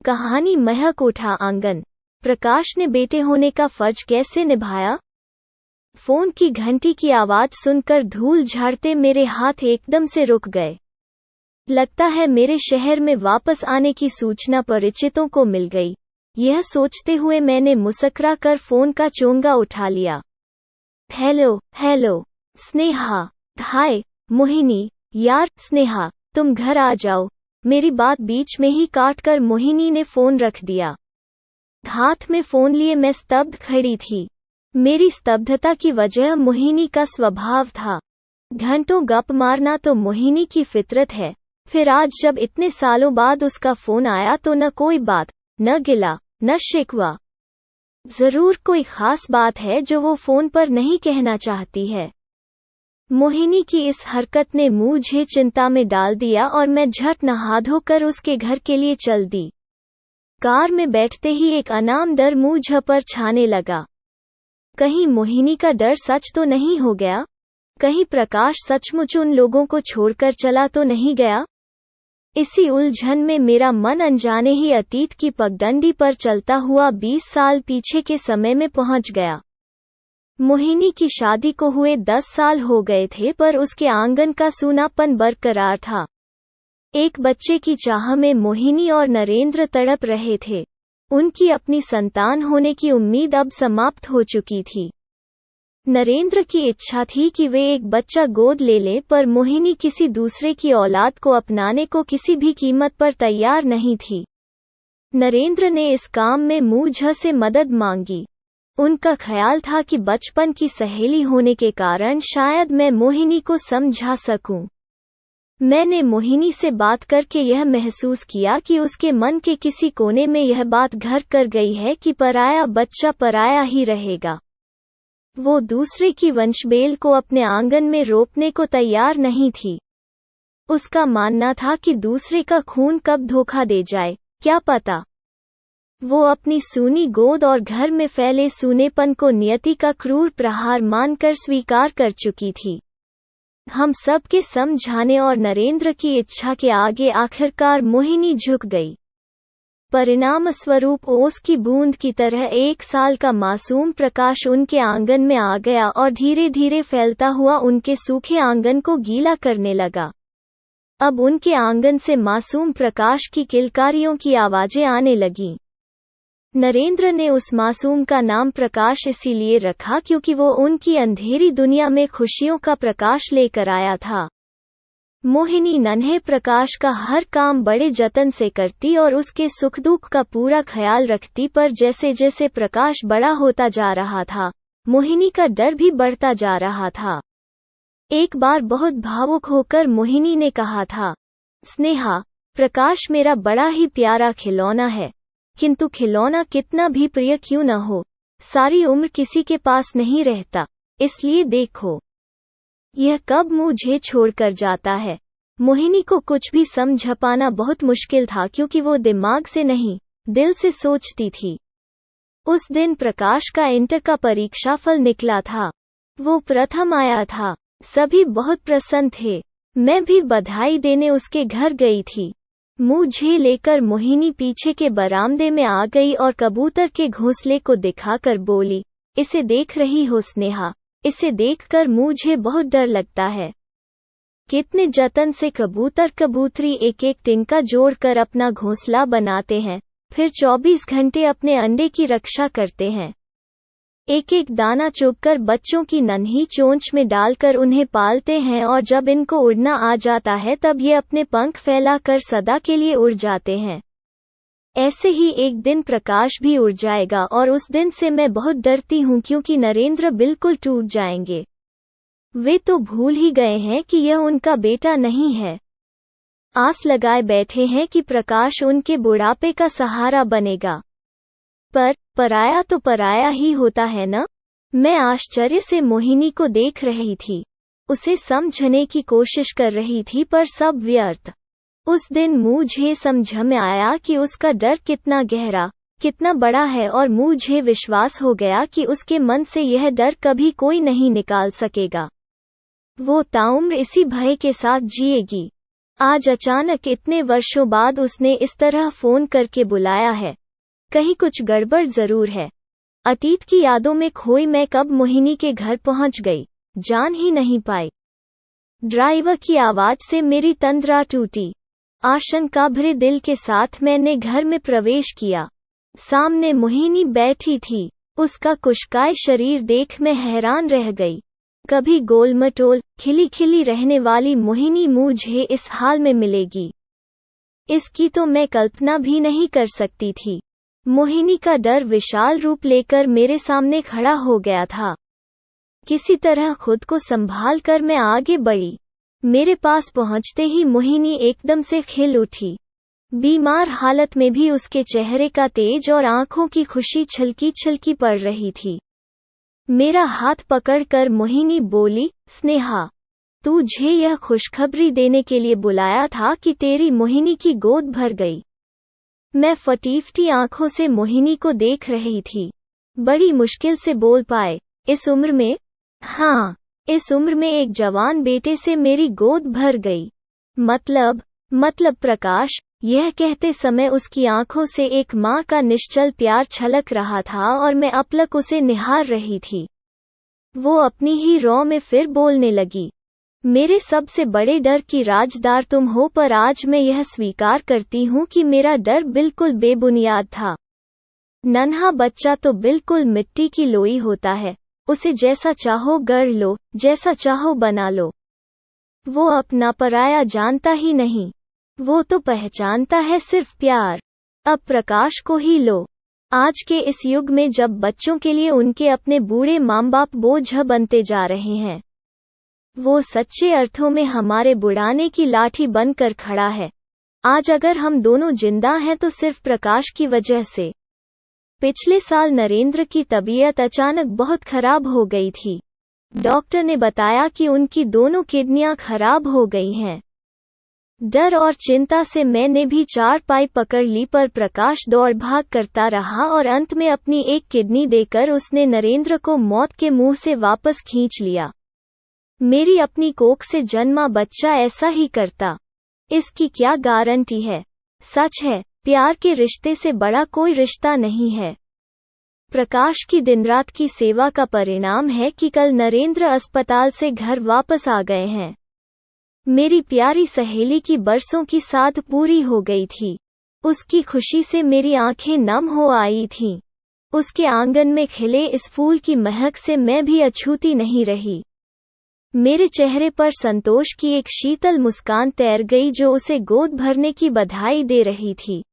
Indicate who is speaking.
Speaker 1: कहानी महक उठा आंगन। प्रकाश ने बेटे होने का फर्ज कैसे निभाया? फोन की घंटी की आवाज सुनकर धूल झाड़ते मेरे हाथ एकदम से रुक गए। लगता है मेरे शहर में वापस आने की सूचना परिचितों को मिल गई। यह सोचते हुए मैंने मुस्कुरा कर फोन का चोंगा उठा लिया। हेलो स्नेहा। हाय मोहिनी। यार स्नेहा, तुम घर आ जाओ। मेरी बात बीच में ही काट कर मोहिनी ने फोन रख दिया। हाथ में फोन लिए मैं स्तब्ध खड़ी थी। मेरी स्तब्धता की वजह मोहिनी का स्वभाव था। घंटों गप मारना तो मोहिनी की फितरत है। फिर आज जब इतने सालों बाद उसका फोन आया तो न कोई बात, न गिला, न शिकवा। जरूर कोई खास बात है जो वो फोन पर नहीं कहना चाहती है। मोहिनी की इस हरकत ने मुझे चिंता में डाल दिया और मैं झट नहा धोकर उसके घर के लिए चल दी। कार में बैठते ही एक अनाम डर मुझ पर छाने लगा। कहीं मोहिनी का डर सच तो नहीं हो गया? कहीं प्रकाश सचमुच उन लोगों को छोड़कर चला तो नहीं गया? इसी उलझन में मेरा मन अनजाने ही अतीत की पगडंडी पर चलता हुआ 20 साल पीछे के समय में पहुंच गया। मोहिनी की शादी को हुए 10 साल हो गए थे, पर उसके आंगन का सूनापन बरकरार था। एक बच्चे की चाह में मोहिनी और नरेंद्र तड़प रहे थे। उनकी अपनी संतान होने की उम्मीद अब समाप्त हो चुकी थी। नरेंद्र की इच्छा थी कि वे एक बच्चा गोद ले लें, पर मोहिनी किसी दूसरे की औलाद को अपनाने को किसी भी कीमत पर तैयार नहीं थी। नरेंद्र ने इस काम में मुझ से मदद मांगी। उनका ख्याल था कि बचपन की सहेली होने के कारण शायद मैं मोहिनी को समझा सकूं। मैंने मोहिनी से बात करके यह महसूस किया कि उसके मन के किसी कोने में यह बात घर कर गई है कि पराया बच्चा पराया ही रहेगा। वो दूसरे की वंशबेल को अपने आंगन में रोपने को तैयार नहीं थी। उसका मानना था कि दूसरे का खून कब धोखा दे जाए, क्या पता। वो अपनी सूनी गोद और घर में फैले सूनेपन को नियति का क्रूर प्रहार मानकर स्वीकार कर चुकी थी। हम सब के समझाने और नरेंद्र की इच्छा के आगे आखिरकार मोहिनी झुक गई। परिणाम स्वरूप ओस की बूंद की तरह 1 साल का मासूम प्रकाश उनके आंगन में आ गया और धीरे धीरे फैलता हुआ उनके सूखे आंगन को गीला करने लगा। अब उनके आंगन से मासूम प्रकाश की किलकारियों की आवाजें आने लगीं। नरेंद्र ने उस मासूम का नाम प्रकाश इसीलिए रखा क्योंकि वो उनकी अंधेरी दुनिया में खुशियों का प्रकाश लेकर आया था। मोहिनी नन्हे प्रकाश का हर काम बड़े जतन से करती और उसके सुख दुख का पूरा ख्याल रखती, पर जैसे जैसे प्रकाश बड़ा होता जा रहा था, मोहिनी का डर भी बढ़ता जा रहा था। एक बार बहुत भावुक होकर मोहिनी ने कहा था, स्नेहा, प्रकाश मेरा बड़ा ही प्यारा खिलौना है, किंतु खिलौना कितना भी प्रिय क्यों न हो, सारी उम्र किसी के पास नहीं रहता, इसलिए देखो यह कब मुझे छोड़कर जाता है। मोहिनी को कुछ भी समझ पाना बहुत मुश्किल था क्योंकि वो दिमाग से नहीं, दिल से सोचती थी। उस दिन प्रकाश का इंटर का परीक्षाफल निकला था। वो प्रथम आया था। सभी बहुत प्रसन्न थे। मैं भी बधाई देने उसके घर गई थी। मुझे लेकर मोहिनी पीछे के बरामदे में आ गई और कबूतर के घोंसले को दिखाकर बोली, इसे देख रही हो स्नेहा? इसे देखकर मुझे बहुत डर लगता है। कितने जतन से कबूतर कबूतरी एक एक तिनका जोड़कर अपना घोंसला बनाते हैं, फिर 24 घंटे अपने अंडे की रक्षा करते हैं। एक एक दाना चुगकर बच्चों की नन्ही चोंच में डालकर उन्हें पालते हैं और जब इनको उड़ना आ जाता है तब ये अपने पंख फैलाकर सदा के लिए उड़ जाते हैं। ऐसे ही एक दिन प्रकाश भी उड़ जाएगा और उस दिन से मैं बहुत डरती हूँ क्योंकि नरेंद्र बिल्कुल टूट जाएंगे। वे तो भूल ही गए हैं कि यह उनका बेटा नहीं है। आस लगाए बैठे हैं कि प्रकाश उनके बुढ़ापे का सहारा बनेगा। पर पराया तो पराया ही होता है न? मैं आश्चर्य से मोहिनी को देख रही थी। उसे समझने की कोशिश कर रही थी, पर सब व्यर्थ। उस दिन मुझे समझ में आया कि उसका डर कितना गहरा, कितना बड़ा है और मुझे विश्वास हो गया कि उसके मन से यह डर कभी कोई नहीं निकाल सकेगा। वो ताउम्र इसी भय के साथ जिएगी। आज अचानक इतने वर्षों बाद उसने इस तरह फोन करके बुलाया है। कहीं कुछ गड़बड़ जरूर है। अतीत की यादों में खोई मैं कब मोहिनी के घर पहुंच गई, जान ही नहीं पाई। ड्राइवर की आवाज से मेरी तंद्रा टूटी। आशंका भरे दिल के साथ मैंने घर में प्रवेश किया। सामने मोहिनी बैठी थी। उसका कुशकाय शरीर देख मैं हैरान रह गई। कभी गोलमटोल खिली खिली रहने वाली मोहिनी मुझे इस हाल में मिलेगी, इसकी तो मैं कल्पना भी नहीं कर सकती थी। मोहिनी का डर विशाल रूप लेकर मेरे सामने खड़ा हो गया था। किसी तरह खुद को संभाल कर मैं आगे बढ़ी। मेरे पास पहुंचते ही मोहिनी एकदम से खिल उठी। बीमार हालत में भी उसके चेहरे का तेज और आंखों की खुशी छलकी छलकी पड़ रही थी। मेरा हाथ पकड़कर मोहिनी बोली, स्नेहा, तुझे यह खुशखबरी देने के लिए बुलाया था कि तेरी मोहिनी की गोद भर गई। मैं फटीफटी आंखों से मोहिनी को देख रही थी। बड़ी मुश्किल से बोल पाए, इस उम्र में? हाँ, इस उम्र में एक जवान बेटे से मेरी गोद भर गई। मतलब प्रकाश। यह कहते समय उसकी आंखों से एक माँ का निश्चल प्यार छलक रहा था और मैं अपलक उसे निहार रही थी। वो अपनी ही रौ में फिर बोलने लगी, मेरे सबसे बड़े डर की राजदार तुम हो, पर आज मैं यह स्वीकार करती हूँ कि मेरा डर बिल्कुल बेबुनियाद था। नन्हा बच्चा तो बिल्कुल मिट्टी की लोई होता है, उसे जैसा चाहो गढ़ लो, जैसा चाहो बना लो। वो अपना पराया जानता ही नहीं, वो तो पहचानता है सिर्फ प्यार। अब प्रकाश को ही लो। आज के इस युग में जब बच्चों के लिए उनके अपने बूढ़े माँ बाप बोझ बनते जा रहे हैं, वो सच्चे अर्थों में हमारे बुढ़ाने की लाठी बनकर खड़ा है। आज अगर हम दोनों जिंदा हैं तो सिर्फ प्रकाश की वजह से। पिछले साल नरेंद्र की तबीयत अचानक बहुत खराब हो गई थी। डॉक्टर ने बताया कि उनकी दोनों किडनियां खराब हो गई हैं। डर और चिंता से मैंने भी चारपाई पकड़ ली, पर प्रकाश दौड़ भाग करता रहा और अंत में अपनी एक किडनी देकर उसने नरेंद्र को मौत के मुंह से वापस खींच लिया। मेरी अपनी कोख से जन्मा बच्चा ऐसा ही करता, इसकी क्या गारंटी है? सच है, प्यार के रिश्ते से बड़ा कोई रिश्ता नहीं है। प्रकाश की दिनरात की सेवा का परिणाम है कि कल नरेंद्र अस्पताल से घर वापस आ गए हैं। मेरी प्यारी सहेली की बरसों की साध पूरी हो गई थी। उसकी खुशी से मेरी आंखें नम हो आई थीं। उसके आंगन में खिले इस फूल की महक से मैं भी अछूती नहीं रही। मेरे चेहरे पर संतोष की एक शीतल मुस्कान तैर गई जो उसे गोद भरने की बधाई दे रही थी।